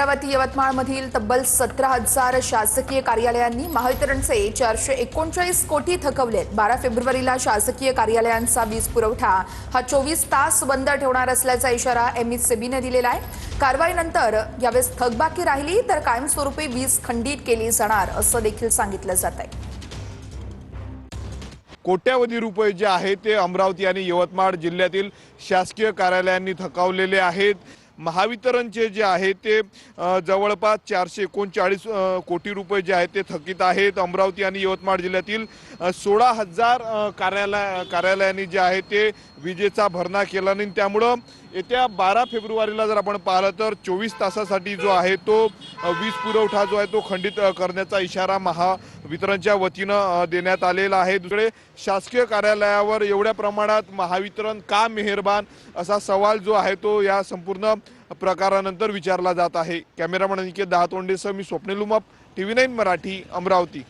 अमरावती यवतमाळमधील तब्बल 17,000 शासकीय कार्यालयांनी महावितरणचे 439 कोटी थकवलेत। 12 फेब्रुवारीला शासकीय कार्यालयांचा वीज पुरवठा हा 24 तास बंद ठेवणार असल्याचा इशारा एमएससीबीने दिलेला आहे। कारवाईनंतर यावेळेस थकबाकी राहिली तर कायमस्वरूपी वीज खंडित केली जाणार असं देखील सांगितलं जात आहे। कोट्यावधी रुपये जे आहेत ते अमरावती आणि यवतमाळ जिल्ह्यातील शासकीय कार्यालयांनी थकवलेले आहेत। महावितरणचे जे आहे ते जवळपास 439 कोटी रुपये जे आहेत ते थकीत आहेत। अमरावती आणि यवतमाळ जिल्ह्यातील 16,000 कार्यालयांनी जे आहे ते विजेचा भरणा केला नाही। त्यामुळे येत्या 12 फेब्रुवारीला जर आपण पाहिलं तर 24 तासासाठी जो आहे तो वीज पुरवठा जो आहे तो खंडित करण्याचा इशारा महावितरणच्या वतीनं देण्यात आलेला आहे। दुसरे शासकीय कार्यालयावर एवढ्या प्रमाणात महावितरण का मेहरबान असा सवाल जो आहे तो या संपूर्ण प्रकारानंतर विचारला जात आहे। कॅमेरामन अनिकेत दहातोंडेसह मी स्वप्नील उमाप, TV9 मराठी, अमरावती।